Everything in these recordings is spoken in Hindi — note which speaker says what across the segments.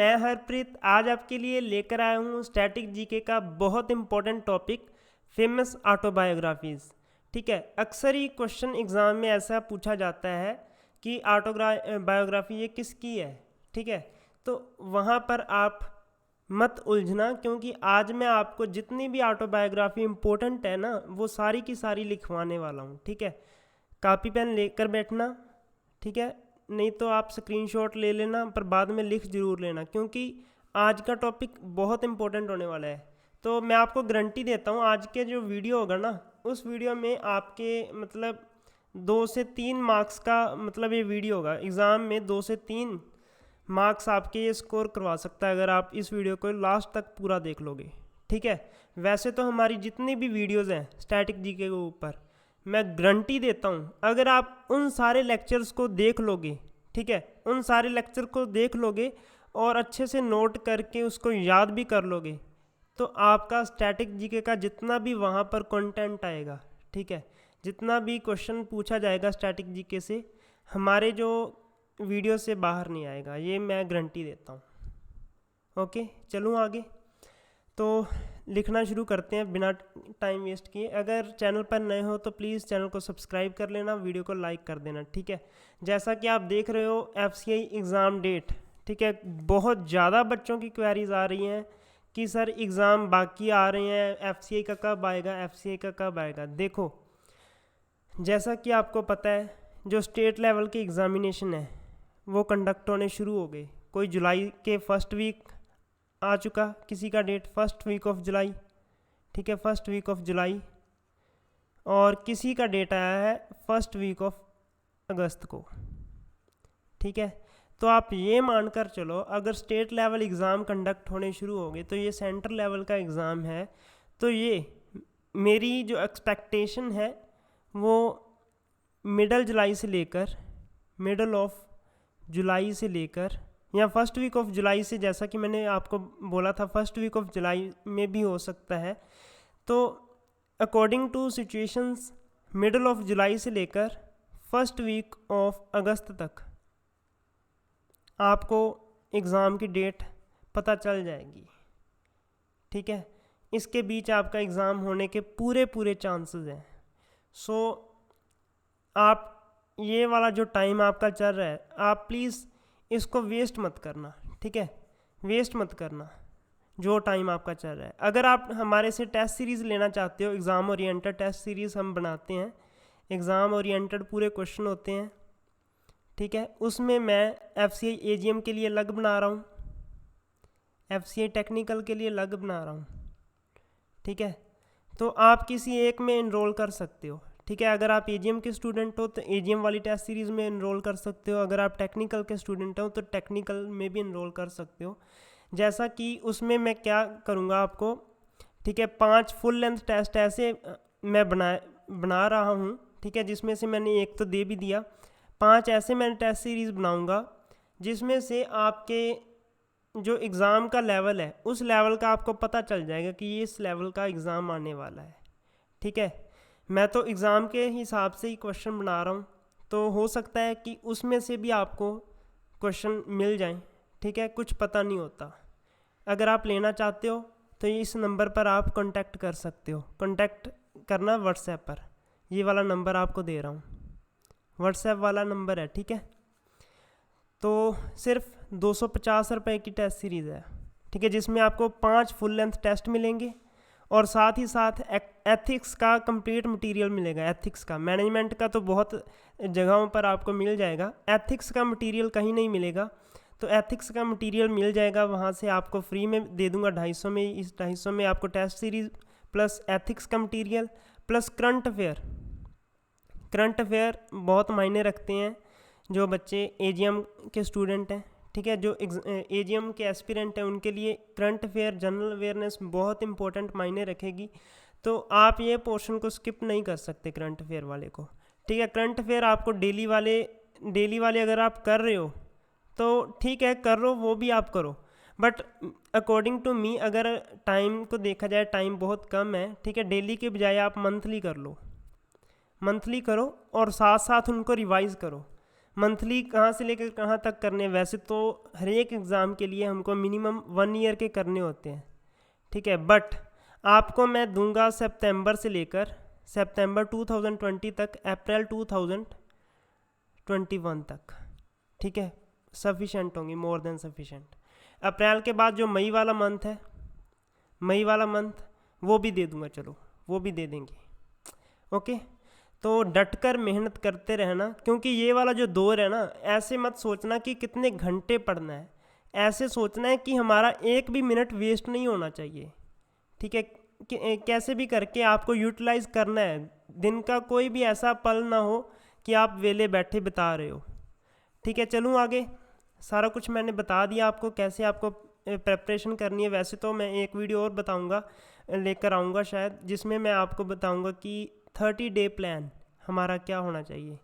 Speaker 1: मैं हरप्रीत आज आपके लिए लेकर आया हूँ स्टैटिक जीके का बहुत इंपॉर्टेंट टॉपिक फेमस ऑटोबायोग्राफीज़। ठीक है, अक्सर ही क्वेश्चन एग्ज़ाम में ऐसा पूछा जाता है कि बायोग्राफी ये किसकी है। ठीक है, तो वहाँ पर आप मत उलझना, क्योंकि आज मैं आपको जितनी भी ऑटोबायोग्राफी इंपॉर्टेंट है ना वो सारी की सारी लिखवाने वाला हूँ। ठीक है, कॉपी पेन लेकर बैठना। ठीक है, नहीं तो आप स्क्रीनशॉट ले लेना, पर बाद में लिख ज़रूर लेना, क्योंकि आज का टॉपिक बहुत इंपॉर्टेंट होने वाला है। तो मैं आपको गारंटी देता हूँ आज के जो वीडियो होगा ना, उस वीडियो में आपके मतलब 2 से 3 मार्क्स का मतलब ये वीडियो होगा। एग्ज़ाम में 2 से 3 मार्क्स आपके ये स्कोर करवा सकता है अगर आप इस वीडियो को लास्ट तक पूरा देख लोगे। ठीक है, वैसे तो हमारी जितनी भी वीडियोज़ हैं स्टैटिक जीके के ऊपर, मैं गारंटी देता हूँ अगर आप उन सारे लेक्चर्स को देख लोगे, ठीक है, उन सारे लेक्चर को देख लोगे और अच्छे से नोट करके उसको याद भी कर लोगे, तो आपका स्टैटिक जीके का जितना भी वहाँ पर कंटेंट आएगा, ठीक है, जितना भी क्वेश्चन पूछा जाएगा स्टैटिक जीके से, हमारे जो वीडियो से बाहर नहीं आएगा, ये मैं गारंटी देता हूँ। ओके, चलूँ आगे। तो लिखना शुरू करते हैं बिना टाइम वेस्ट किए। अगर चैनल पर नए हो तो प्लीज़ चैनल को सब्सक्राइब कर लेना, वीडियो को लाइक कर देना। ठीक है, जैसा कि आप देख रहे हो FCI एग्ज़ाम डेट, ठीक है, बहुत ज़्यादा बच्चों की क्वेरीज आ रही हैं कि सर एग्ज़ाम बाकी आ रहे हैं, FCI का कब आएगा, FCI का कब आएगा। देखो, जैसा कि आपको पता है जो स्टेट लेवल के एग्ज़ामिनेशन है वो कंडक्ट होने शुरू हो गए। कोई जुलाई के फर्स्ट वीक आ चुका, किसी का date first week of July, ठीक है, फर्स्ट वीक ऑफ जुलाई, और किसी का डेट आया है फर्स्ट वीक ऑफ अगस्त को। ठीक है, तो आप ये मानकर चलो अगर स्टेट लेवल एग्ज़ाम कंडक्ट होने शुरू हो गए तो ये सेंट्रल लेवल का एग्ज़ाम है, तो ये मेरी जो एक्सपेक्टेशन है वो मिडल ऑफ जुलाई से लेकर या फर्स्ट वीक ऑफ जुलाई से, जैसा कि मैंने आपको बोला था फर्स्ट वीक ऑफ जुलाई में भी हो सकता है, तो according to situations middle of July से लेकर फर्स्ट वीक ऑफ अगस्त तक आपको एग्ज़ाम की डेट पता चल जाएगी। ठीक है, इसके बीच आपका एग्ज़ाम होने के पूरे चांसेस हैं। सो आप ये वाला जो टाइम आपका चल रहा है, आप प्लीज़ इसको वेस्ट मत करना। ठीक है, वेस्ट मत करना जो टाइम आपका चल रहा है। अगर आप हमारे से टेस्ट सीरीज़ लेना चाहते हो, एग्ज़ाम ओरिएंटेड टेस्ट सीरीज़ हम बनाते हैं, एग्ज़ाम ओरिएंटेड पूरे क्वेश्चन होते हैं। ठीक है, उसमें मैं FCI AGM के लिए अलग बना रहा हूँ, FCI टेक्निकल के लिए अलग बना रहा हूँ। ठीक है, तो आप किसी एक में इनरोल कर सकते हो। ठीक है, अगर आप AGM के स्टूडेंट हो तो AGM वाली टेस्ट सीरीज़ में इनरोल कर सकते हो, अगर आप टेक्निकल के स्टूडेंट हो तो टेक्निकल में भी इनरोल कर सकते हो। जैसा कि उसमें मैं क्या करूँगा आपको, ठीक है, 5 फुल लेंथ टेस्ट ऐसे मैं बना रहा हूँ, ठीक है, जिसमें से मैंने एक तो दे भी दिया, 5 ऐसे मैंने टेस्ट सीरीज़ बनाऊँगा जिसमें से आपके जो एग्ज़ाम का लेवल है उस लेवल का आपको पता चल जाएगा कि ये इस लेवल का एग्ज़ाम आने वाला है। ठीक है, मैं तो एग्ज़ाम के हिसाब से ही क्वेश्चन बना रहा हूँ, तो हो सकता है कि उसमें से भी आपको क्वेश्चन मिल जाएं। ठीक है, कुछ पता नहीं होता। अगर आप लेना चाहते हो तो इस नंबर पर आप कांटेक्ट कर सकते हो, कांटेक्ट करना व्हाट्सएप पर, ये वाला नंबर आपको दे रहा हूँ, व्हाट्सएप वाला नंबर है। ठीक है, तो सिर्फ 250 रुपये की टेस्ट सीरीज़ है। ठीक है, जिसमें आपको 5 फुल लेंथ टेस्ट मिलेंगे और साथ ही साथ एथिक्स का कंप्लीट मटेरियल मिलेगा। एथिक्स का, मैनेजमेंट का तो बहुत जगहों पर आपको मिल जाएगा, एथिक्स का मटेरियल कहीं नहीं मिलेगा, तो एथिक्स का मटेरियल मिल जाएगा, वहाँ से आपको फ्री में दे दूंगा 250 में। इस 250 में आपको टेस्ट सीरीज़ प्लस एथिक्स का मटेरियल प्लस करंट अफेयर बहुत मायने रखते हैं। जो बच्चे AGM के स्टूडेंट हैं, ठीक है, जो AGM के एस्पिरेंट हैं, उनके लिए करंट अफेयर जनरल अवेयरनेस बहुत इंपॉर्टेंट मायने रखेगी, तो आप ये पोर्शन को स्किप नहीं कर सकते करंट अफेयर वाले को। ठीक है, करंट अफेयर आपको डेली वाले अगर आप कर रहे हो तो ठीक है, कर लो, वो भी आप करो, बट अकॉर्डिंग टू मी अगर टाइम को देखा जाए, टाइम बहुत कम है। ठीक है, डेली के बजाय आप मंथली कर लो, मंथली करो और साथ साथ उनको रिवाइज़ करो। मंथली कहाँ से लेकर कहाँ तक करने, वैसे तो हर एक एग्ज़ाम के लिए हमको मिनिमम 1 ईयर के करने होते हैं, ठीक है। बट आपको मैं दूंगा सितंबर से लेकर सितंबर 2020 तक, अप्रैल 2021 तक, ठीक है। सफिशेंट होंगी, मोर देन सफिशेंट। अप्रैल के बाद जो मई वाला मंथ है, मई वाला मंथ वो भी दे दूंगा, चलो वो भी दे देंगे, ओके। तो डटकर मेहनत करते रहना, क्योंकि ये वाला जो दौर है ना, ऐसे मत सोचना कि कितने घंटे पढ़ना है, ऐसे सोचना है कि हमारा एक भी मिनट वेस्ट नहीं होना चाहिए, ठीक है। कैसे भी करके आपको यूटिलाइज करना है, दिन का कोई भी ऐसा पल ना हो कि आप वेले बैठे बिता रहे हो, ठीक है। चलूँ आगे, सारा कुछ मैंने बता दिया आपको कैसे आपको प्रेपरेशन करनी है। वैसे तो मैं एक वीडियो और बताऊंगा, लेकर आऊँगा शायद, जिसमें मैं आपको बताऊंगा कि 30 डे प्लान हमारा क्या होना चाहिए,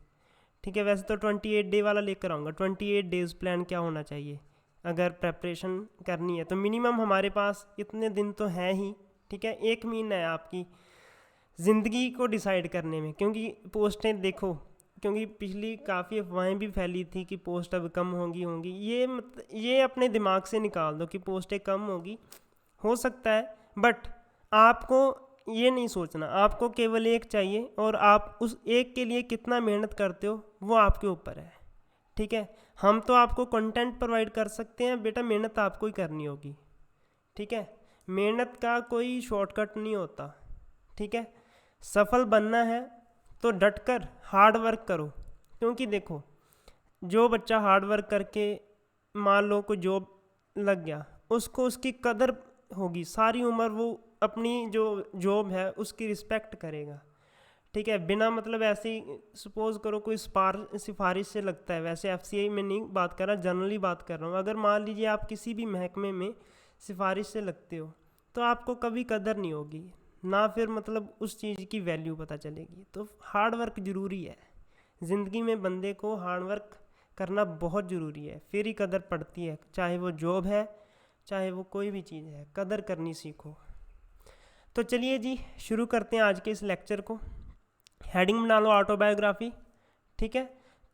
Speaker 1: ठीक है। वैसे तो 28 डे वाला लेकर आऊँगा, 28 डेज़ प्लान क्या होना चाहिए अगर प्रेपरेशन करनी है। तो मिनिमम हमारे पास इतने दिन तो हैं ही, ठीक है। 1 महीना है आपकी ज़िंदगी को डिसाइड करने में, क्योंकि पोस्टें देखो, क्योंकि पिछली काफ़ी अफवाहें भी फैली थी कि पोस्ट अब कम होंगी, ये अपने दिमाग से निकाल दो कि पोस्टें कम होगी, हो सकता है, बट आपको ये नहीं सोचना, आपको केवल एक चाहिए, और आप उस एक के लिए कितना मेहनत करते हो वो आपके ऊपर है, ठीक है। हम तो आपको कंटेंट प्रोवाइड कर सकते हैं, बेटा मेहनत आपको ही करनी होगी, ठीक है। मेहनत का कोई शॉर्टकट नहीं होता, ठीक है। सफल बनना है तो डटकर हार्ड वर्क करो, क्योंकि देखो जो बच्चा हार्ड वर्क करके मान लो कोई जॉब लग गया, उसको उसकी कदर होगी सारी उम्र, वो अपनी जो जॉब है उसकी रिस्पेक्ट करेगा, ठीक है। बिना मतलब ऐसे ही सपोज करो कोई सिफारिश से लगता है, वैसे एफसीआई में नहीं बात कर रहा, जनरली बात कर रहा हूँ। अगर मान लीजिए आप किसी भी महकमे में सिफारिश से लगते हो तो आपको कभी कदर नहीं होगी ना, फिर मतलब उस चीज़ की वैल्यू पता चलेगी। तो हार्ड वर्क ज़रूरी है ज़िंदगी में, बंदे को हार्ड वर्क करना बहुत ज़रूरी है, फिर ही कदर पड़ती है, चाहे वो जॉब है चाहे वो कोई भी चीज़ है, कदर करनी सीखो। तो चलिए जी शुरू करते हैं आज के इस लेक्चर को। हेडिंग बना लो ऑटोबायोग्राफी, ठीक है।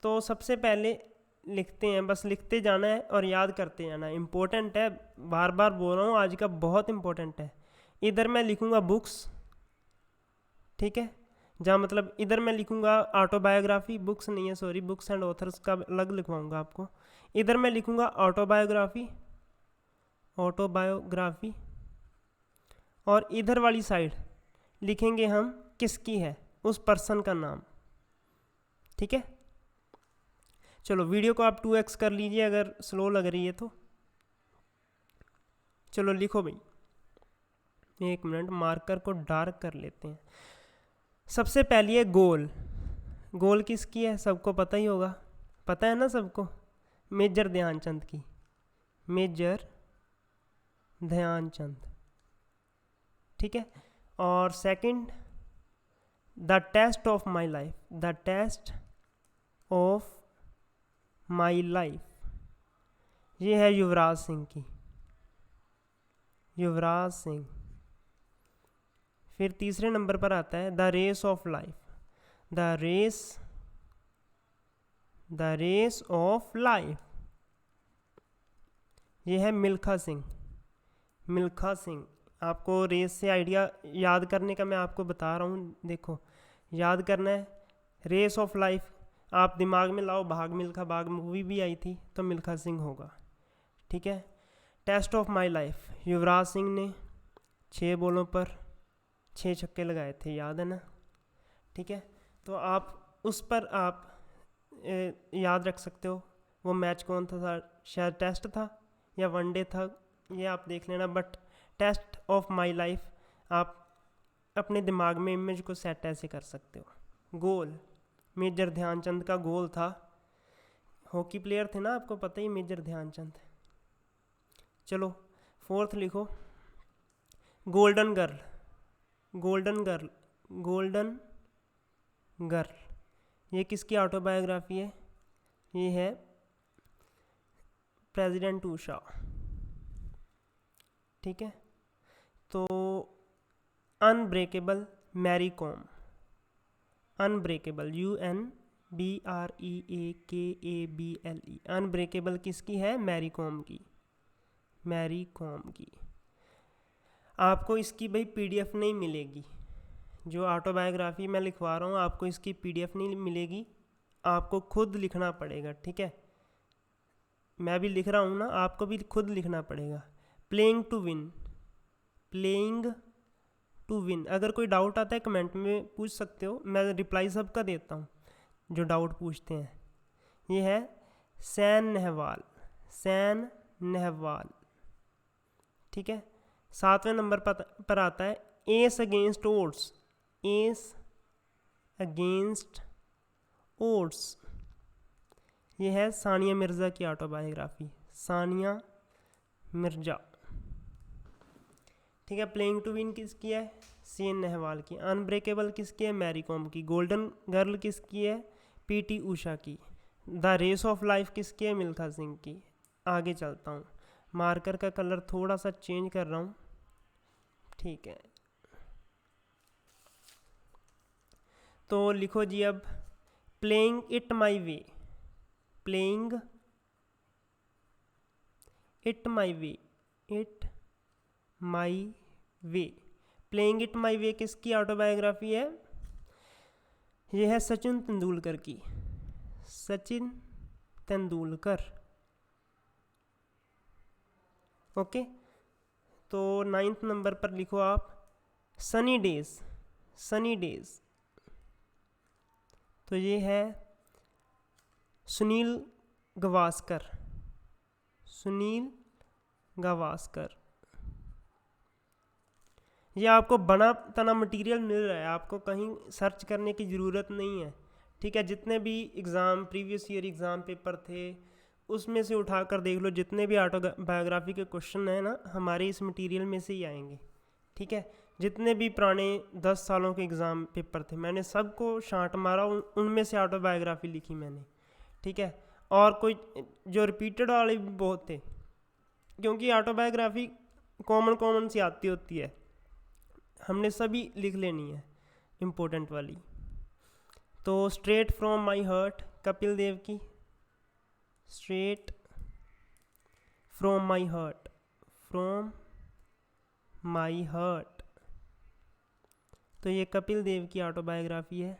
Speaker 1: तो सबसे पहले लिखते हैं, बस लिखते जाना है और याद करते जाना है, इम्पोर्टेंट है, बार बार बोल रहा हूँ, आज का बहुत इम्पोर्टेंट है। इधर मैं लिखूँगा बुक्स, ठीक है, जहाँ मतलब इधर मैं लिखूँगा ऑटोबायोग्राफी, बुक्स नहीं है सॉरी, बुक्स एंड ऑथर्स का अलग लिखवाऊँगा आपको। इधर मैं लिखूँगा ऑटोबायोग्राफी, ऑटोबायोग्राफी, और इधर वाली साइड लिखेंगे हम किसकी है, उस पर्सन का नाम, ठीक है। चलो वीडियो को आप 2x कर लीजिए अगर स्लो लग रही है तो। चलो लिखो भाई, 1 मिनट, मार्कर को डार्क कर लेते हैं। सबसे पहली है गोल, गोल किसकी है सबको पता ही होगा, पता है ना सबको, मेजर ध्यानचंद की, मेजर ध्यानचंद, ठीक है। और second the test of my life, the test of my life, ये है युवराज सिंह की, युवराज सिंह। फिर तीसरे नंबर पर आता है the race of life, the race of life, ये है मिल्खा सिंह, मिल्खा सिंह। आपको रेस से आइडिया याद करने का मैं आपको बता रहा हूँ, देखो याद करना है, रेस ऑफ लाइफ आप दिमाग में लाओ, भाग मिल्खा भाग मूवी भी आई थी तो मिल्खा सिंह होगा, ठीक है। Test of my life, Yuvraj Singh ने 6 बॉलों पर 6 छक्के लगाए थे, याद है ना, ठीक है। तो आप उस पर आप याद रख सकते हो वो मैच कौन था, शायद टेस्ट था या वनडे था, ये आप देख लेना। But test of my life आप अपने दिमाग में इमेज को सेट ऐसे कर सकते हो। गोल, मेजर ध्यानचंद का गोल था, हॉकी प्लेयर थे ना, आपको पता ही मेजर ध्यानचंद। चलो 4th लिखो, golden girl, golden girl, golden girl, ये किसकी ऑटोबायोग्राफी है, ये है प्रेसिडेंट उषा, ठीक है। तो unbreakable Mary Kom, unbreakable, UN BREAKABLE, unbreakable किसकी है? मैरी कॉम की, मैरी कॉम की। आपको इसकी भाई PDF नहीं मिलेगी, जो ऑटोबायोग्राफी मैं लिखवा रहा हूँ आपको इसकी PDF नहीं मिलेगी, आपको खुद लिखना पड़ेगा, ठीक है। मैं भी लिख रहा हूँ ना, आपको भी खुद लिखना पड़ेगा। Playing to win, playing to win. अगर कोई डाउट आता है कमेंट में पूछ सकते हो, मैं रिप्लाई सबका देता हूँ जो डाउट पूछते हैं। ये है सैन नेहवाल, सैन नेहवाल, ठीक है। 7वें नंबर पर आता है S against odds, S against odds. ये है सानिया मिर्ज़ा की ऑटोबायोग्राफी, सानिया मिर्ज़ा, ठीक है। प्लेइंग टू विन किसकी है? सैन नेहवाल की। अनब्रेकेबल किसकी है? मैरी कॉम की। गोल्डन गर्ल किसकी है? PT ऊषा की। द रेस ऑफ लाइफ किसकी है? मिल्खा सिंह की। आगे चलता हूँ, मार्कर का कलर थोड़ा सा चेंज कर रहा हूँ, ठीक है। तो लिखो जी अब, playing it my way, playing it my way, it my way. Playing it my way किसकी ऑटोबायोग्राफी है? ये है सचिन तेंदुलकर की, सचिन तेंदुलकर, ओके। तो 9th नंबर पर लिखो आप सनी डेज, सनी डेज। तो ये है सुनील गावस्कर, सुनील गावस्कर। ये आपको बना तना मटेरियल मिल रहा है, आपको कहीं सर्च करने की ज़रूरत नहीं है, ठीक है। जितने भी exam, previous year exam paper थे उसमें से उठा कर देख लो, जितने भी ऑटोबायोग्राफी के क्वेश्चन हैं ना, हमारे इस मटेरियल में से ही आएंगे, ठीक है। जितने भी पुराने 10 सालों के एग्ज़ाम पेपर थे मैंने सबको छांट मारा, उनमें से ऑटोबायोग्राफी लिखी मैंने, ठीक है। और कोई जो रिपीटेड वाले भी बहुत थे, क्योंकि ऑटोबायोग्राफी कॉमन सी आती होती है, हमने सभी लिख लेनी है इम्पोर्टेंट वाली। तो straight from my heart Kapil Dev की, straight from my heart, from my heart. तो ये कपिल देव की ऑटोबायोग्राफी है।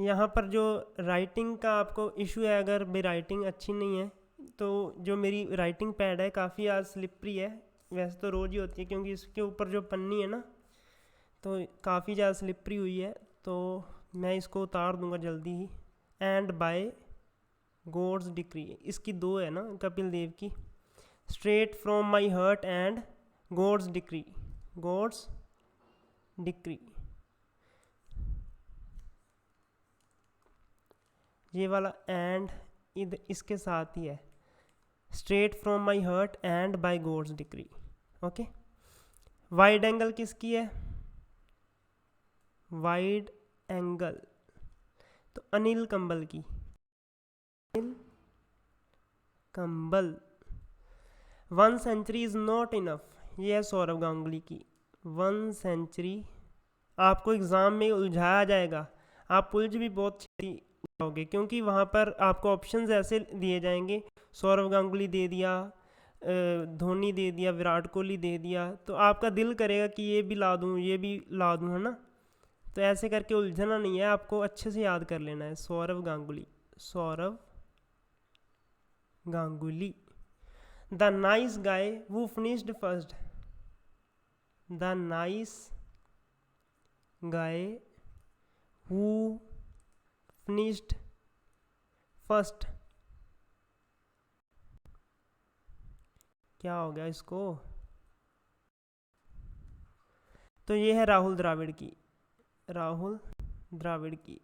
Speaker 1: यहाँ पर जो राइटिंग का आपको इशू है, अगर मेरी राइटिंग अच्छी नहीं है तो जो मेरी राइटिंग पैड है काफ़ी आज स्लिपरी है, वैसे तो रोज़ ही होती है क्योंकि इसके ऊपर जो पन्नी है ना तो काफ़ी ज़्यादा स्लिपरी हुई है, तो मैं इसको उतार दूंगा जल्दी ही। एंड बाय गॉड्स डिक्री, इसकी 2 है ना कपिल देव की, straight from my heart and God's decree, God's decree. ये वाला एंड इसके साथ ही है, straight from my heart and by God's decree, okay. Wide angle किसकी है? वाइड एंगल तो अनिल कंबल की, Anil Kumble. 1 century is not enough, ये है सौरव गांगुली की। 1 सेंचुरी आपको एग्ज़ाम में उलझाया जाएगा, आप उलझ भी बहुत छेती जाओगे, क्योंकि वहाँ पर आपको ऑप्शंस ऐसे दिए जाएंगे, सौरव गांगुली दे दिया, धोनी दे दिया, विराट कोहली दे दिया, तो आपका दिल करेगा कि ये भी ला दूँ, ये भी ला दूँ, है ना। तो ऐसे करके उलझना नहीं है, आपको अच्छे से याद कर लेना है। Sourav Ganguly, Sourav Ganguly. The nice guy who finished first, the nice guy who finished first. क्या हो गया इसको? तो ये है राहुल द्रविड़ की, राहुल द्रविड़ की।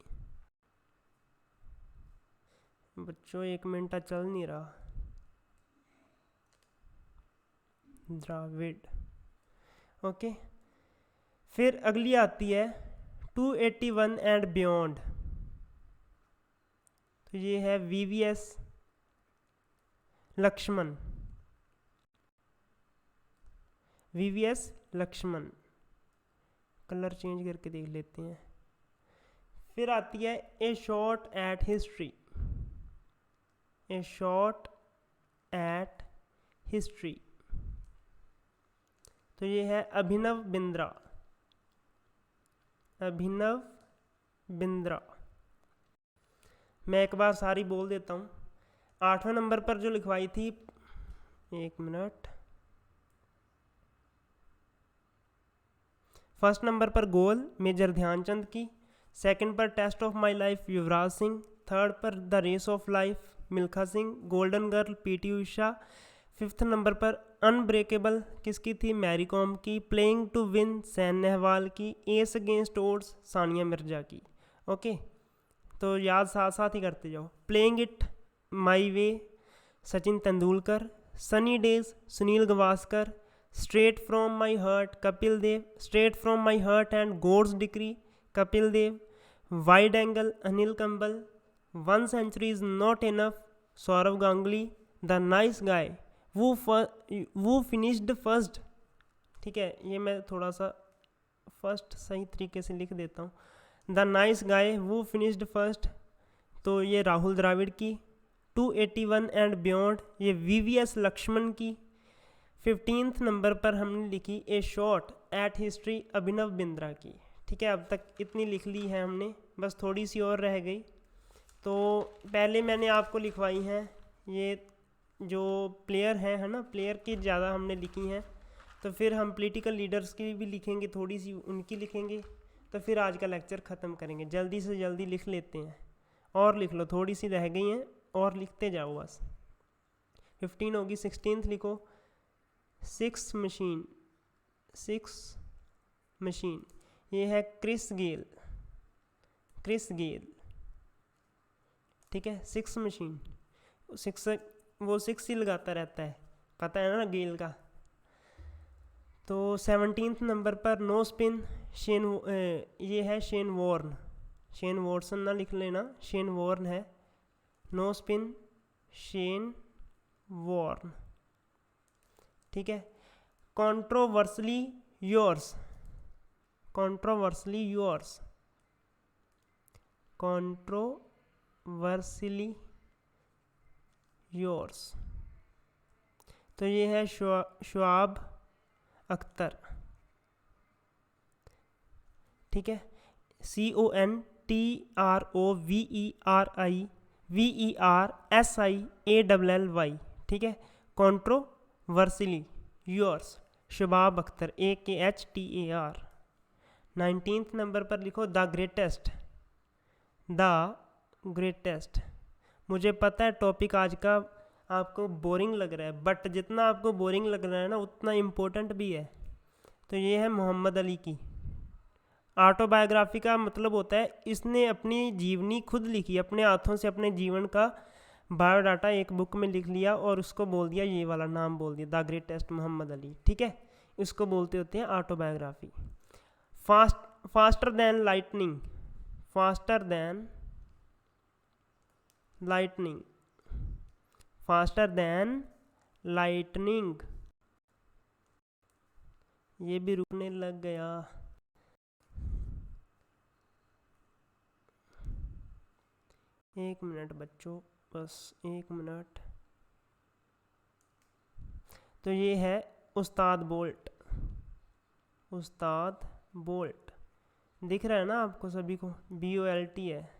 Speaker 1: बच्चों 1 मिनट चल नहीं रहा, द्रविड़, ओके। फिर अगली आती है 281 एंड बियॉन्ड, तो ये है VVS Laxman, VVS Laxman. Colour change करके देख लेते हैं। फिर आती है a shot at history, a shot at history, तो ये है अभिनव बिंद्रा, अभिनव बिंद्रा। मैं एक बार सारी बोल देता हूँ। 8वें नंबर पर जो लिखवाई थी, एक मिनट, फर्स्ट नंबर पर गोल मेजर ध्यानचंद की, सेकंड पर test of my life Yuvraj Singh, third पर the race of life Milkha Singh, golden girl PT Usha, fifth number पर अनब्रेकेबल किसकी थी, मैरी कॉम की, playing to win Saina Nehwal की, ace against odds Sania Mirza की। ओके, तो याद साथ साथ ही करते जाओ। Playing it my way Sachin Tendulkar, sunny days Sunil Gavaskar, straight from my heart Kapil Dev, straight from my heart and God's decree Kapil Dev, wide angle Anil Kumble, 1 century is not enough Sourav Ganguly, the nice guy who finished first. ठीक है, ये मैं थोड़ा सा फर्स्ट सही तरीके से लिख देता हूँ। The nice guy who finished first, तो ये राहुल द्राविड़ की। 281 एंड बियॉन्ड ये VVS लक्ष्मण की। 15th नंबर पर हमने लिखी ए shot at history Abhinav Bindra की। ठीक है, अब तक इतनी लिख ली है हमने, बस थोड़ी सी और रह गई। तो पहले मैंने आपको लिखवाई हैं ये जो प्लेयर है ना, प्लेयर की ज़्यादा हमने लिखी हैं। तो फिर हम पॉलिटिकल लीडर्स की भी लिखेंगे, थोड़ी सी उनकी लिखेंगे, तो फिर आज का लेक्चर ख़त्म करेंगे। जल्दी से जल्दी लिख लेते हैं, और लिख लो, थोड़ी सी रह गई हैं और लिखते जाओ बस। 15 होगी, 16th लिखो। सिक्स मशीन ये है क्रिस गेल, ठीक है। 6 मशीन, 6 वो 6 ही लगाता रहता है, पता है ना गेल का। तो 17th नंबर पर नो स्पिन ये है शेन वॉर्सन ना लिख लेना, शेन वॉर्न है। नो स्पिन शेन वॉर्न, ठीक है। कंट्रोवर्सली योर्स, तो ये है शुआब अख्तर, ठीक है। CONTROVERSIALLY, ठीक है। Controversially yours Shoaib Akhtar, AKHTAR। 19th number पर लिखो द ग्रेटेस्ट। मुझे पता है टॉपिक आज का आपको बोरिंग लग रहा है, बट जितना आपको बोरिंग लग रहा है ना उतना इम्पोर्टेंट भी है। तो ये है मोहम्मद अली की ऑटोबायोग्राफी। का मतलब होता है इसने अपनी जीवनी खुद लिखी, अपने हाथों से अपने जीवन का बायोडाटा एक बुक में लिख लिया और उसको बोल दिया, ये वाला नाम बोल दिया, द ग्रेटेस्ट मोहम्मद अली, ठीक है। इसको बोलते होते हैं ऑटोबायोग्राफी। फास्टर देन लाइटनिंग, ये भी रुकने लग गया। एक मिनट बच्चों, बस 1 मिनट। तो ये है उस्ताद बोल्ट, दिख रहा है ना आपको सभी को, BOLT है।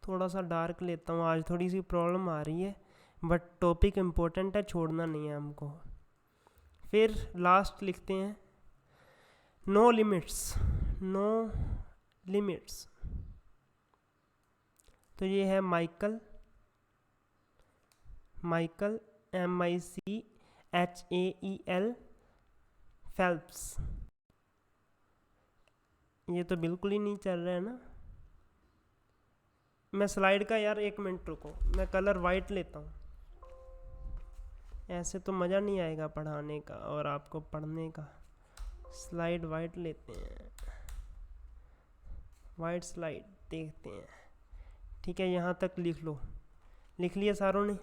Speaker 1: थोड़ा सा डार्क लेता हूँ, आज थोड़ी सी प्रॉब्लम आ रही है, बट टॉपिक इम्पोर्टेंट है, छोड़ना नहीं है हमको। फिर लास्ट लिखते हैं नो लिमिट्स, तो ये है माइकल MICHAEL फेल्प्स। ये तो बिल्कुल ही नहीं चल रहा है ना। मैं स्लाइड का यार 1 मिनट रुको, मैं कलर वाइट लेता हूँ, ऐसे तो मज़ा नहीं आएगा पढ़ाने का और आपको पढ़ने का। स्लाइड वाइट लेते हैं, वाइट स्लाइड देखते हैं, ठीक है। यहाँ तक लिख लो, लिख लिया सारों ने?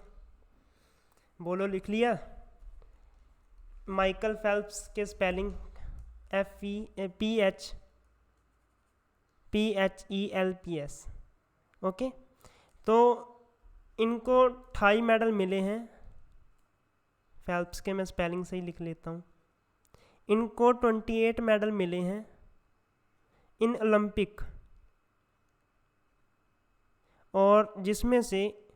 Speaker 1: बोलो लिख लिया? माइकल फेल्प्स के स्पेलिंग PH PHELPS। ओके, तो इनको 28 मेडल मिले हैं। फेल्प्स के मैं स्पेलिंग से ही लिख लेता हूँ। इनको 28 मेडल मिले हैं इन ओलंपिक, और जिसमें से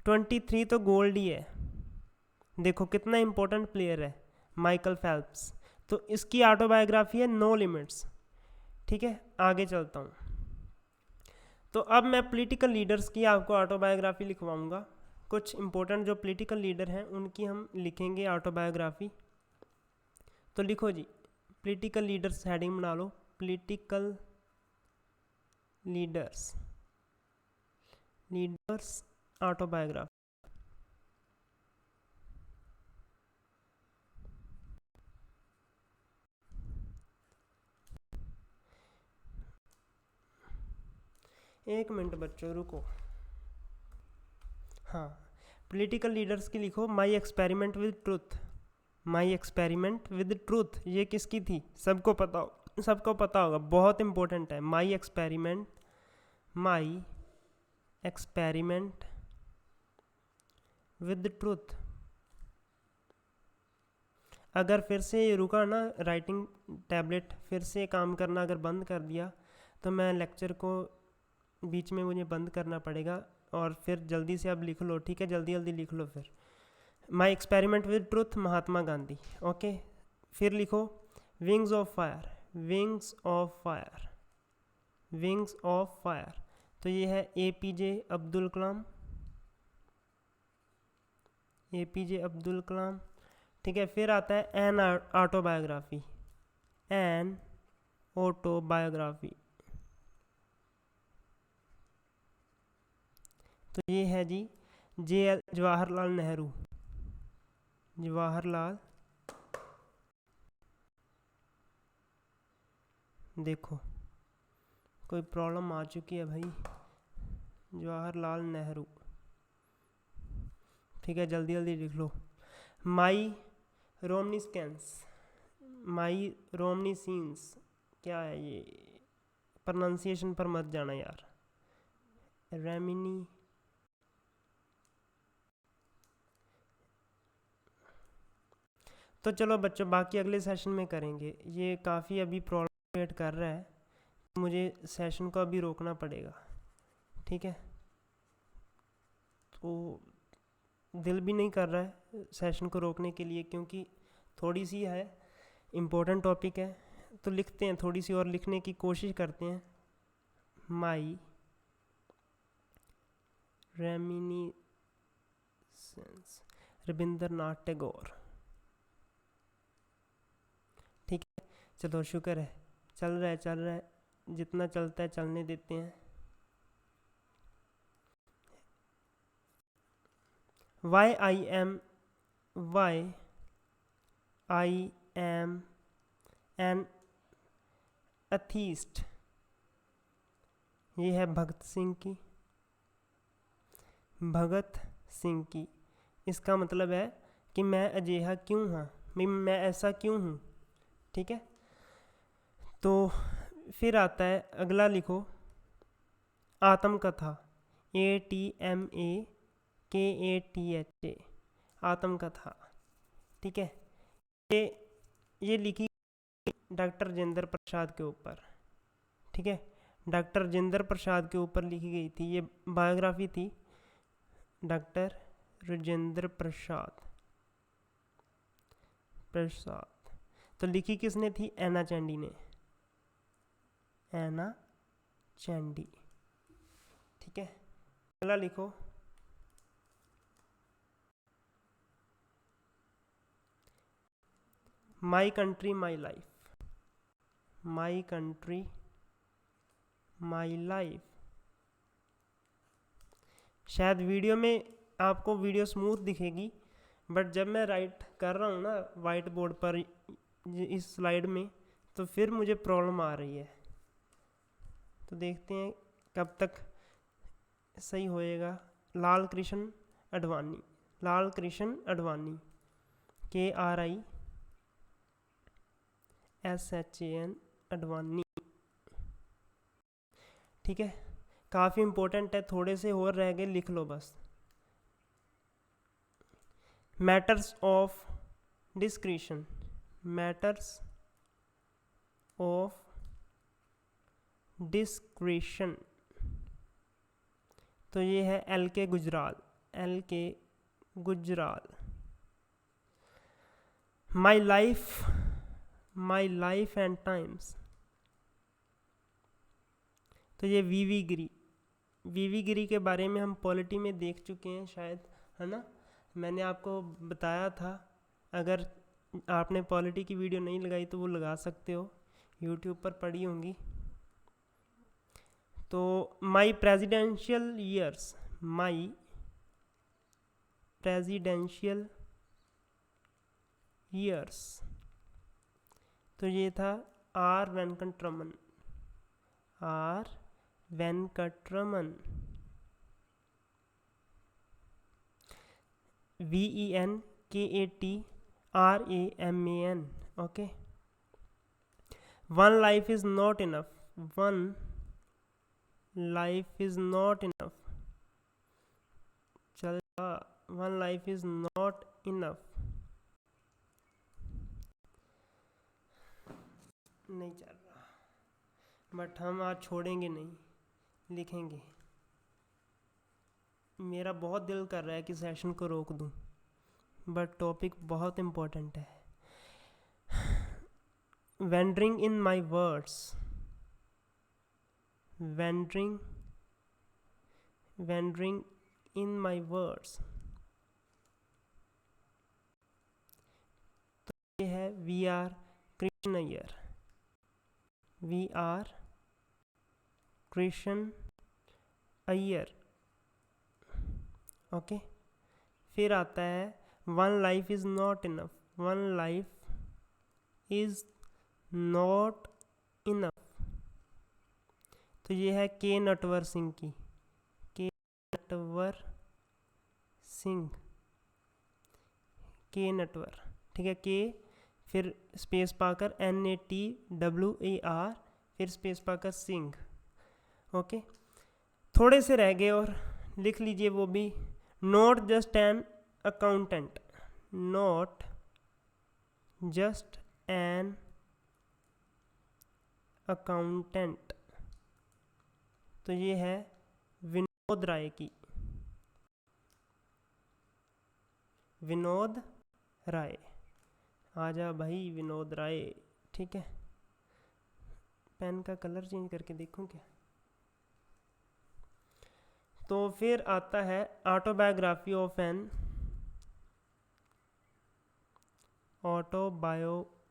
Speaker 1: 23 तो गोल्ड ही है। देखो कितना इम्पोर्टेंट प्लेयर है माइकल फेल्प्स। तो इसकी ऑटोबायोग्राफी है नो लिमिट्स। ठीक है, आगे चलता हूँ। तो अब मैं पॉलिटिकल लीडर्स की आपको ऑटोबायोग्राफी लिखवाऊंगा। कुछ इंपॉर्टेंट जो पॉलिटिकल लीडर हैं उनकी हम लिखेंगे ऑटोबायोग्राफी। तो लिखो जी, पॉलिटिकल लीडर्स हेडिंग बना लो, पॉलिटिकल लीडर्स ऑटोबायोग्राफी। एक मिनट बच्चों रुको। हाँ, पॉलिटिकल लीडर्स की लिखो, माई experiment with truth. My experiment with truth ये किसकी थी? सबको पता होगा, बहुत इंपॉर्टेंट है। माई एक्सपेरिमेंट विद ट्रूथ। अगर फिर से ये रुका ना, राइटिंग टैबलेट फिर से काम करना अगर बंद कर दिया तो मैं लेक्चर को बीच में मुझे बंद करना पड़ेगा। और फिर जल्दी से अब लिख लो, ठीक है, जल्दी जल्दी लिख लो। फिर माई experiment with truth, Mahatma Gandhi. Okay, फिर लिखो wings of fire. Wings of fire, wings of fire, तो ये है APJ अब्दुल कलाम। APJ अब्दुल कलाम, ठीक है। फिर आता है एन ऑटोबायोग्राफी, एन ऑटोबायोग्राफी, तो ये है जी जवाहरलाल नेहरू। जवाहरलाल, देखो कोई प्रॉब्लम आ चुकी है भाई, जवाहरलाल नेहरू, ठीक है, जल्दी जल्दी लिख लो। माई रोमनिस्केंस, माई रोमनिसीन्स, क्या है ये, प्रोनाउंसिएशन पर मत जाना यार, रेमिनी। तो चलो बच्चों, बाकी अगले सेशन में करेंगे। ये काफ़ी अभी प्रॉब्लम क्रिएट कर रहा है, मुझे सेशन को अभी रोकना पड़ेगा, ठीक है। तो दिल भी नहीं कर रहा है सेशन को रोकने के लिए, क्योंकि थोड़ी सी है इम्पोर्टेंट टॉपिक है। तो लिखते हैं, थोड़ी सी और लिखने की कोशिश करते हैं। माई रेमिनिसेंस, रविंद्रनाथ टैगोर, ठीक है। चलो शुक्र है, चल रहा है, जितना चलता है चलने देते हैं। Why I am an atheist, ये है भगत सिंह की। इसका मतलब है कि मैं अजेहा क्यों हाँ, मैं ऐसा क्यों हूँ, ठीक है। तो फिर आता है अगला, लिखो आत्मकथा, ATMAKATHA, आत्मकथा, ठीक है। ये लिखी डॉक्टर राजेंद्र प्रसाद के ऊपर, ठीक है, डॉक्टर राजेंद्र प्रसाद के ऊपर लिखी गई थी। ये बायोग्राफी थी डॉक्टर राजेंद्र प्रसाद। तो लिखी किसने थी? ऐना चैंडी ने, ऐना चैंडी, ठीक है। अगला लिखो माई country my life, my country my life. शायद वीडियो में आपको वीडियो स्मूथ दिखेगी, बट जब मैं राइट कर रहा हूँ ना वाइट बोर्ड पर इस स्लाइड में, तो फिर मुझे प्रॉब्लम आ रही है। तो देखते हैं कब तक सही होएगा। लाल कृष्ण अडवाणी, KRISHAN अडवाणी, ठीक है, काफ़ी इम्पोर्टेंट है, थोड़े से और रह गए, लिख लो बस। Matters of discretion, matters of discretion, तो ये है एल के गुजराल, एल के Gujral. My life and times, तो ये वीवी गिरी के बारे में हम पॉलिटी में देख चुके हैं शायद, है ना। मैंने आपको बताया था, अगर आपने पॉलिटी की वीडियो नहीं लगाई तो वो लगा सकते हो, यूट्यूब पर पड़ी होंगी। तो my presidential years, my presidential years, तो ये था R Venkataraman, R Venkataraman, VENKATRAMAN, okay. One life is not enough, one life is not enough, चल, one life is not enough, नहीं चल रहा, बट हम आज छोड़ेंगे नहीं, लिखेंगे। मेरा बहुत दिल कर रहा है कि सेशन को रोक दूं, बट टॉपिक बहुत इम्पोर्टेंट है। Wandering in my words, wandering in my words, तो ये है V R Krishna Iyer, V R Krishna Iyer, okay. फिर आता है one life is not enough, one life is not enough, तो ये है के नटवर सिंह की, के नटवर सिंह, के नटवर, ठीक है, के फिर स्पेस पाकर NATWAR, फिर स्पेस पाकर सिंह, ओके। थोड़े से रह गए और लिख लीजिए वो भी। Not just an accountant, not just an accountant, तो ये है विनोद राय की, विनोद राय, आजा भाई विनोद राय, ठीक है। पेन का कलर चेंज करके देखूं क्या। तो फिर आता है autobiography of an, autobiography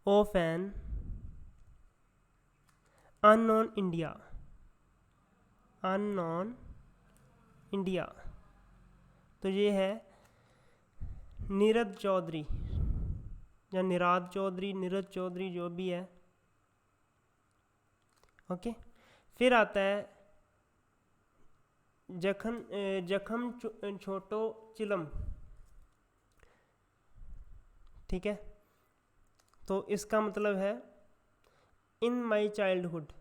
Speaker 1: of an unknown India, unknown India, तो ये है नीरज चौधरी या निराद चौधरी, नीरज चौधरी, जो भी है, ओके। फिर आता है जखम छोटो चिलम, ठीक है। तो इसका मतलब है इन my childhood,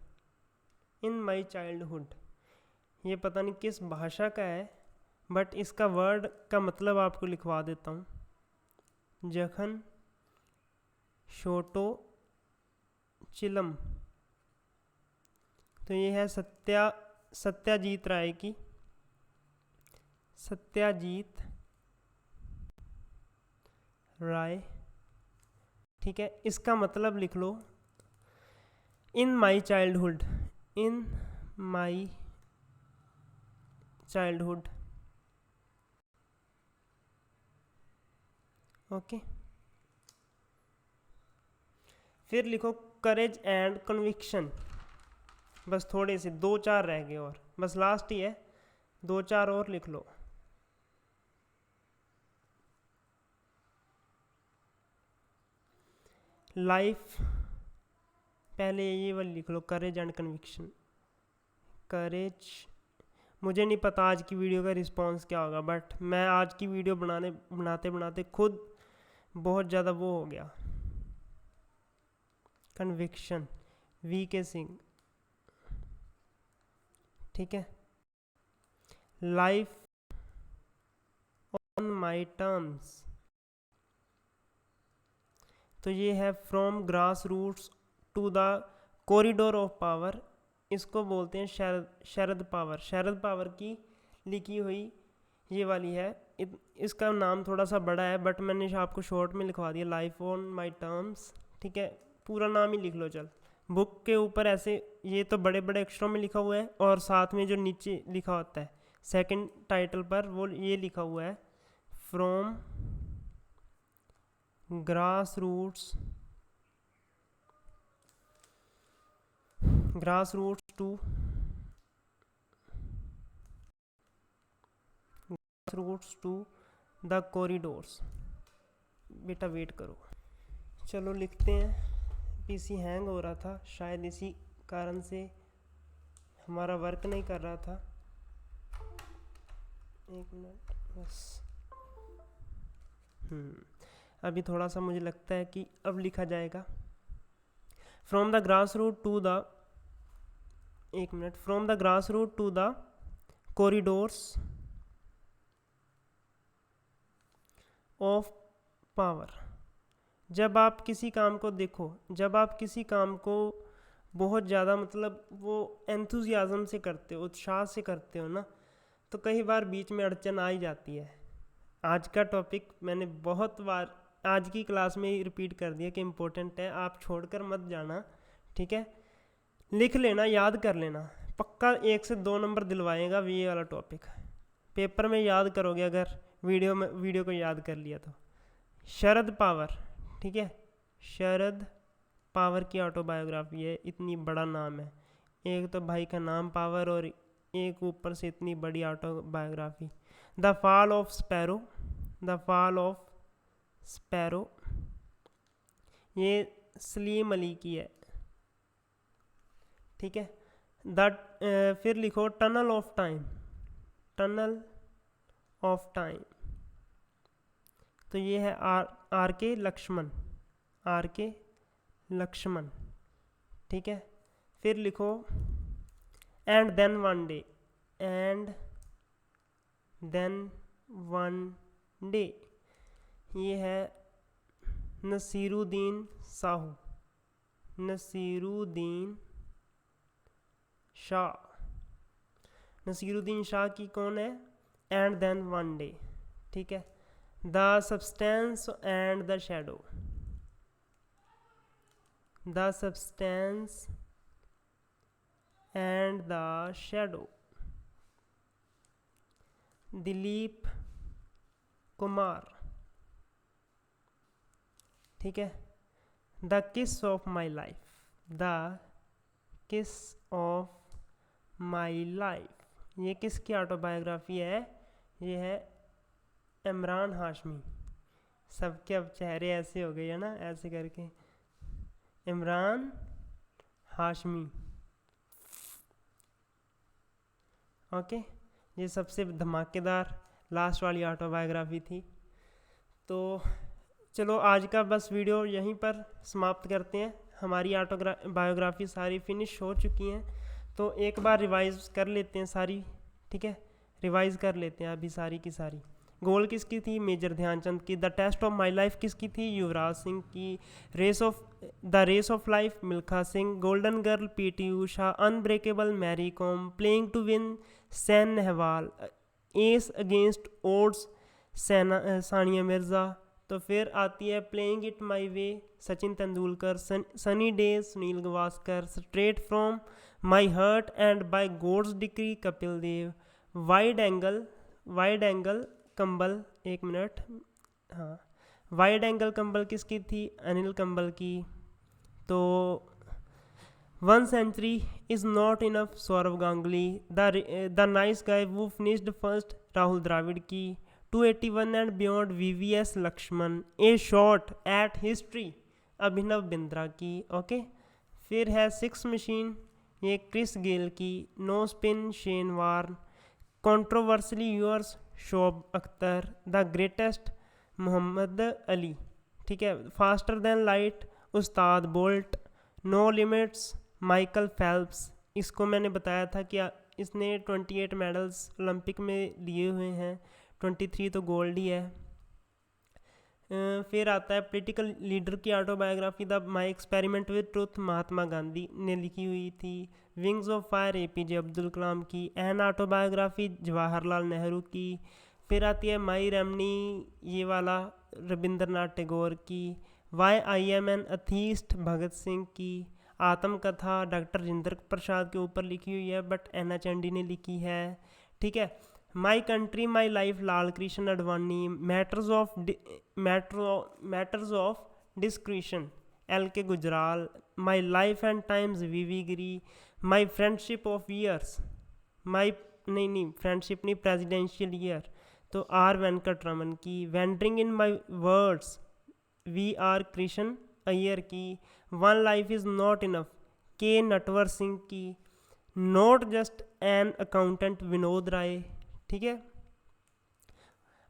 Speaker 1: in my childhood, ये पता नहीं किस भाषा का है, बट इसका वर्ड का मतलब आपको लिखवा देता हूँ। जखन छोटो चिलम, तो ये है सत्याजीत राय की, सत्याजीत राय, ठीक है। इसका मतलब लिख लो in my childhood, in my childhood, okay. फिर लिखो करेज एंड कन्विक्शन, बस थोड़े से 2-4 रह गए और बस लास्ट ही है, 2-4 और लिख लो। लाइफ, पहले ये वाली लिख लो, करेज एंड कन्विक्शन, करेज। मुझे नहीं पता आज की वीडियो का रिस्पांस क्या होगा, बट मैं आज की वीडियो बनाते बनाते खुद बहुत ज़्यादा वो हो गया, कन्विक्शन, वीके सिंह, ठीक है। लाइफ ऑन माई टर्म्स, तो ये है from grass roots to the corridor of power, इसको बोलते हैं शरद पावर। शरद पावर की लिखी हुई ये वाली है, इसका नाम थोड़ा सा बड़ा है बट मैंने आपको शॉर्ट में लिखवा दिया, लाइफ ऑन माई टर्म्स, ठीक है। पूरा नाम ही लिख लो चल। बुक के ऊपर ऐसे ये तो बड़े बड़े अक्षरों में लिखा हुआ है, और साथ में जो नीचे लिखा होता है सेकंड टाइटल पर वो ये लिखा हुआ है from grass roots to the corridors. बेटा वेट करो, चलो लिखते हैं। पीसी हैंग हो रहा था, शायद इसी कारण से हमारा वर्क नहीं कर रहा था। एक मिनट बस। अभी थोड़ा सा मुझे लगता है कि अब लिखा जाएगा। From the grass root to the, एक मिनट, from the grass root to the corridors of power. जब आप किसी काम को देखो, जब आप किसी काम को बहुत ज़्यादा मतलब वो एंथुजियाज्म से करते हो, उत्साह से करते हो ना, तो कई बार बीच में अड़चन आ ही जाती है। आज का टॉपिक मैंने बहुत बार आज की क्लास में ही रिपीट कर दिया कि इम्पोर्टेंट है, आप छोड़कर मत जाना, ठीक है। लिख लेना, याद कर लेना, पक्का 1 से 2 नंबर दिलवाएगा ये वाला टॉपिक। पेपर में याद करोगे अगर वीडियो को याद कर लिया तो। शरद पावर, ठीक है, शरद पावर की ऑटोबायोग्राफी है। इतनी बड़ा नाम है, एक तो भाई का नाम पावर और एक ऊपर से इतनी बड़ी autobiography. The fall of sparrow, the fall of sparrow, ये सलीम अली की है, ठीक है। फिर लिखो tunnel of time, tunnel of time, तो ये है आर के लक्ष्मण, आर के लक्ष्मण, ठीक है। फिर लिखो and then one day, and then one day, ये है नसीरुद्दीन साहू, नसीरुद्दीन शाह, नसीरुद्दीन शाह की कौन है, एंड देन वन डे, ठीक है। The substance and the shadow, the substance and the shadow, Dilip Kumar, ठीक है। The kiss of my life, the kiss of my life, ये किसकी ऑटोबायोग्राफी है, ये है इमरान हाशमी। सबके अब चेहरे ऐसे हो गए है ना, ऐसे करके, इमरान हाशमी, ओके। ये सबसे धमाकेदार लास्ट वाली ऑटोबायोग्राफी थी। तो चलो आज का बस वीडियो यहीं पर समाप्त करते हैं। हमारी बायोग्राफी सारी फिनिश हो चुकी हैं, तो एक बार रिवाइज कर लेते हैं सारी, ठीक है। रिवाइज कर लेते हैं अभी सारी की सारी। गोल किसकी थी, मेजर ध्यानचंद की। The test of my life किसकी थी, युवराज सिंह की। The race of life Milkha Singh. Golden girl PT Usha. Unbreakable Mary Kom. Playing to win Saina Nehwal. Ace against odds Sania Mirza. तो फिर आती है playing it my way Sachin Tendulkar. Sunny days Sunil Gavaskar. Straight from my heart and by God's decree Kapil Dev. Wide angle Kumble, एक मिनट, हाँ, वाइड एंगल कंबल किसकी थी, अनिल कंबल की। तो 1 century is not enough, Sourav Ganguly. The nice guy who finished first, Rahul Dravid की। 281 and beyond VVS Laxman. A shot at history, Abhinav Bindra की, ओके। फिर है 6 मशीन, ये क्रिस गेल की। No spin Shane Warne. Controversially yours Shoaib Akhtar. The greatest Muhammad Ali, ठीक है। Faster than light Usain Bolt. No limits Michael Phelps, इसको मैंने बताया था कि इसने 28 मेडल्स ओलंपिक में लिए हुए हैं, 23 तो गोल्ड ही है। फिर आता है पॉलिटिकल लीडर की autobiography, the my experiment with truth, Mahatma Gandhi ने लिखी हुई थी। Wings of fire APJ Abdul Kalam की। एन ऑटोबायोग्राफी जवाहरलाल नेहरू की। फिर आती है माई रेमनी, ये वाला रविंद्रनाथ टैगोर की। Why I am an atheist Bhagat Singh की। आत्मकथा डॉक्टर राजेंद्र प्रसाद के ऊपर लिखी हुई है, बट NH चंडी ने लिखी है। ठीक है। My country my life Lal Krishna Advani. Matters of discretion LK Gujral. My life and times VV Giri. My friendship of years, my नहीं फ्रेंडशिप नहीं, प्रेसिडेंशियल ईयर तो R वेंकट रमन की। Wandering in my words VR Krishna Iyer की। One life is not enough K Natwar Singh की। Not just an accountant Vinod Rai. ठीक है।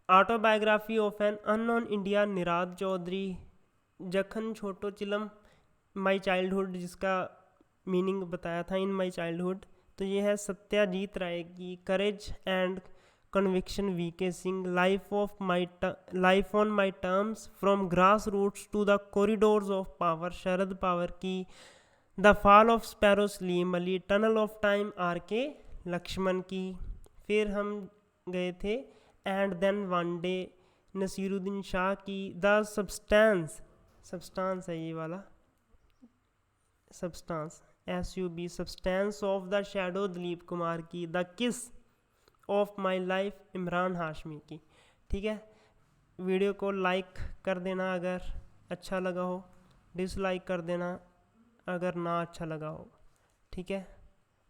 Speaker 1: Autobiography of an unknown India Nirad Chaudhuri. जखन छोटो चिलम माई चाइल्डहुड, जिसका मीनिंग बताया था इन माई चाइल्डहुड, तो ये है सत्याजीत राय की। Courage and conviction VK Singh. Life on my terms from grass roots to the corridors of power Sharad Pawar की। The fall of sparrow Salim Ali. Tunnel of time RK Laxman की। फिर हम गए थे and then one day Naseeruddin Shah की। द सब्सटेंस है ये वाला, substance SUB substance of the shadow Dilip Kumar की। The kiss of my life Emraan Hashmi की। ठीक है। वीडियो को लाइक कर देना अगर अच्छा लगा हो, डिसलाइक कर देना अगर ना अच्छा लगा हो। ठीक है।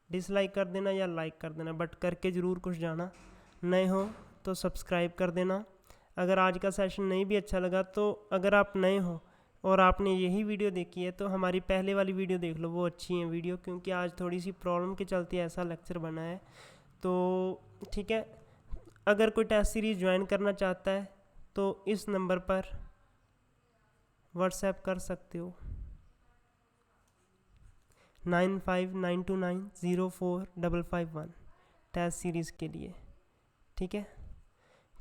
Speaker 1: डिसलाइक कर देना या लाइक कर देना, बट करके ज़रूर कुछ जाना। नए हो तो सब्सक्राइब कर देना। अगर आज का सेशन नहीं भी अच्छा लगा तो अगर आप नए हो और आपने यही वीडियो देखी है तो हमारी पहले वाली वीडियो देख लो, वो अच्छी है वीडियो, क्योंकि आज थोड़ी सी प्रॉब्लम के चलते ऐसा लेक्चर बना है। तो ठीक है। अगर कोई टेस्ट सीरीज़ ज्वाइन करना चाहता है तो इस नंबर पर व्हाट्सएप कर सकते हो 9592904551 टेस्ट सीरीज़ के लिए। ठीक है।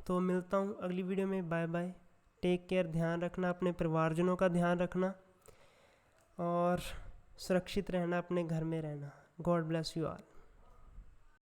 Speaker 1: तो मिलता हूँ अगली वीडियो में। बाय बाय, टेक केयर, ध्यान रखना, अपने परिवारजनों का ध्यान रखना और सुरक्षित रहना, अपने घर में रहना। God bless you all.